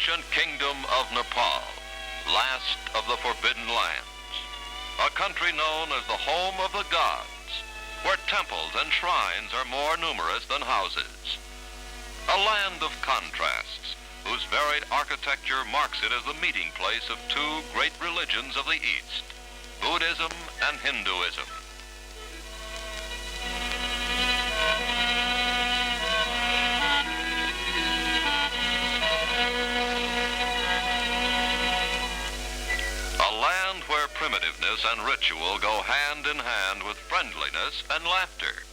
ancient kingdom of Nepal, last of the Forbidden Lands, a country known as the home of the gods, where temples and shrines are more numerous than houses. A land of contrasts, whose varied architecture marks it as the meeting place of two great religions of the East, Buddhism and Hinduism. A land where primitiveness and ritual go hand in hand with friendliness and laughter.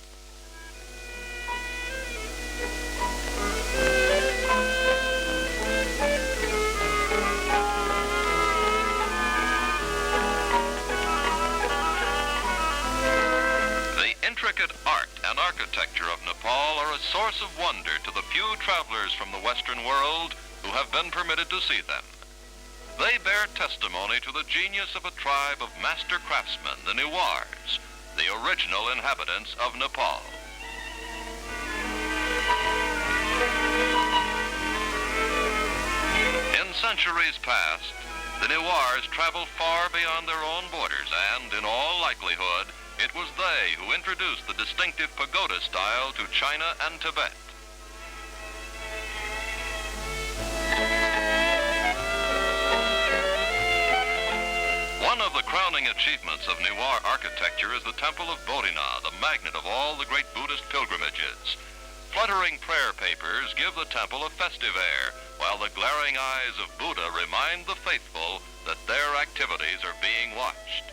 Intricate art and architecture of Nepal are a source of wonder to the few travelers from the Western world who have been permitted to see them. They bear testimony to the genius of a tribe of master craftsmen, the Newars, the original inhabitants of Nepal. In centuries past, the Newars traveled far beyond their own borders, and in all likelihood, it was they who introduced the distinctive pagoda style to China and Tibet. One of the crowning achievements of Newar architecture is the Temple of Bodhina, the magnet of all the great Buddhist pilgrimages. Fluttering prayer papers give the temple a festive air, while the glaring eyes of Buddha remind the faithful that their activities are being watched.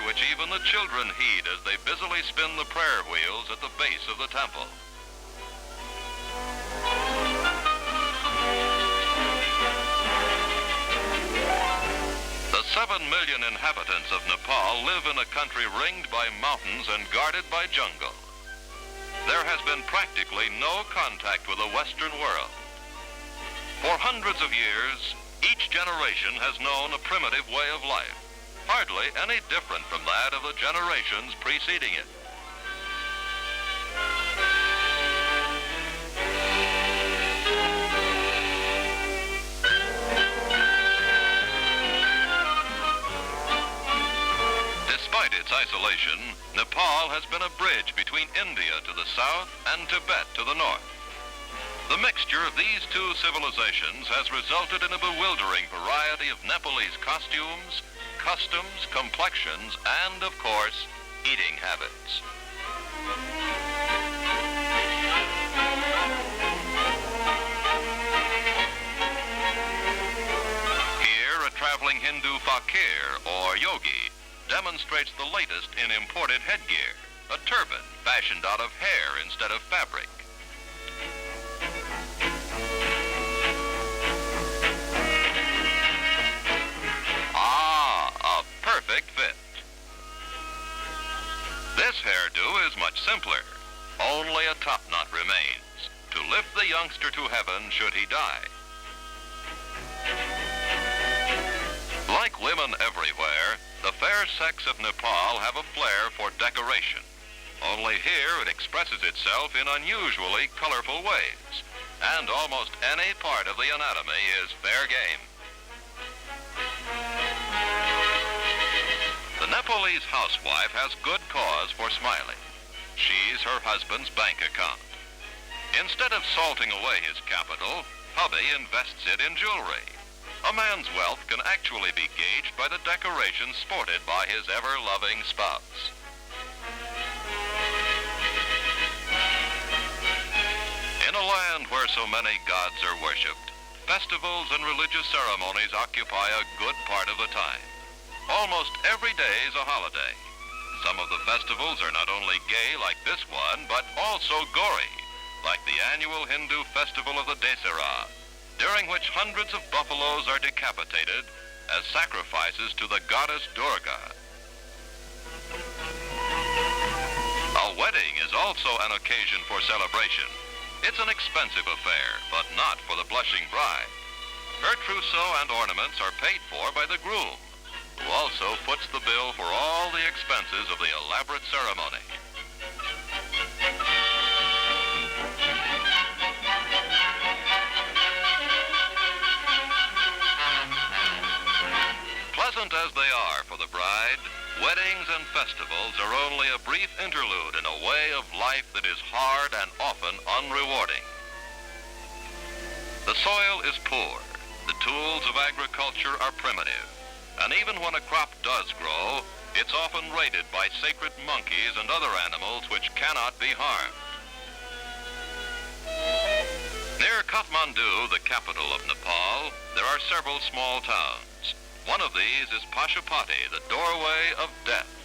Which even the children heed as they busily spin the prayer wheels at the base of the temple. The 7 million inhabitants of Nepal live in a country ringed by mountains and guarded by jungle. There has been practically no contact with the Western world. For hundreds of years, each generation has known a primitive way of life, hardly any different from that of the generations preceding it. Despite its isolation, Nepal has been a bridge between India to the south and Tibet to the north. The mixture of these two civilizations has resulted in a bewildering variety of Nepalese costumes, customs, complexions, and, of course, eating habits. Here, a traveling Hindu fakir, or yogi, demonstrates the latest in imported headgear, a turban fashioned out of hair instead of fabric. Perfect fit. This hairdo is much simpler. Only a top knot remains to lift the youngster to heaven should he die. Like women everywhere, the fair sex of Nepal have a flair for decoration. Only here it expresses itself in unusually colorful ways, and almost any part of the anatomy is fair game. The Nepalese housewife has good cause for smiling. She's her husband's bank account. Instead of salting away his capital, hubby invests it in jewelry. A man's wealth can actually be gauged by the decorations sported by his ever-loving spouse. In a land where so many gods are worshipped, festivals and religious ceremonies occupy a good part of the time. Almost every day is a holiday. Some of the festivals are not only gay like this one, but also gory, like the annual Hindu festival of the Dasara, during which hundreds of buffaloes are decapitated as sacrifices to the goddess Durga. A wedding is also an occasion for celebration. It's an expensive affair, but not for the blushing bride. Her trousseau and ornaments are paid for by the groom, who also foots the bill for all the expenses of the elaborate ceremony. brief interlude in a way of life that is hard and often unrewarding. The soil is poor, the tools of agriculture are primitive, and even when a crop does grow, it's often raided by sacred monkeys and other animals which cannot be harmed. Near Kathmandu, the capital of Nepal, there are several small towns. One of these is Pashupati, the doorway of death.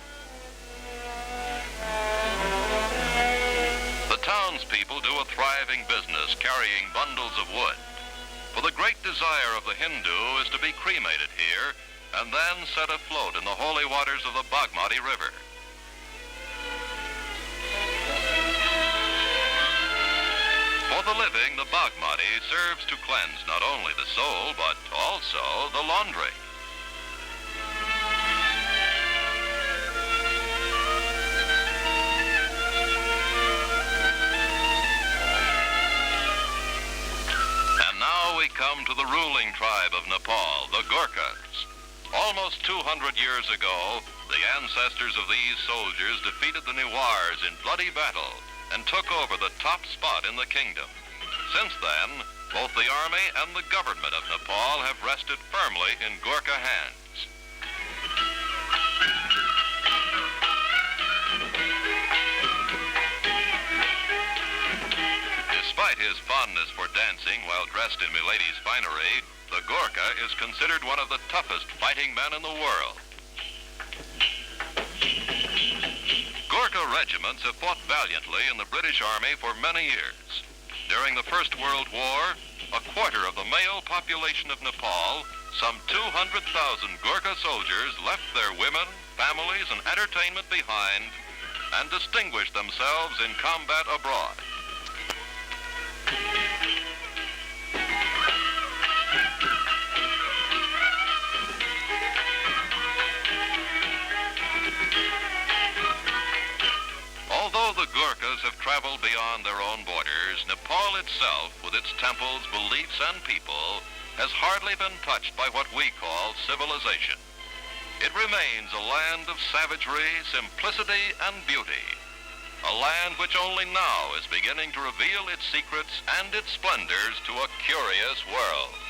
The townspeople do a thriving business carrying bundles of wood, for the great desire of the Hindu is to be cremated here and then set afloat in the holy waters of the Bagmati River. For the living, the Bagmati serves to cleanse not only the soul, but also the laundry. And now we come to the ruling tribe of Nepal, the Gurkhas. Almost 200 years ago, the ancestors of these soldiers defeated the Newars in bloody battle and took over the top spot in the kingdom. Since then, both the army and the government of Nepal have rested firmly in Gurkha hands. Despite his fondness for dancing while dressed in milady's finery, the Gurkha is considered one of the toughest fighting men in the world. Gurkha regiments have fought valiantly in the British Army for many years. During the First World War, a quarter of the male population of Nepal, some 200,000 Gurkha soldiers left their women, families, and entertainment behind and distinguished themselves in combat abroad. Although the Gurkhas have traveled beyond their own borders, Nepal itself, with its temples, beliefs, and people, has hardly been touched by what we call civilization. It remains a land of savagery, simplicity, and beauty. A land which only now is beginning to reveal its secrets and its splendors to a curious world.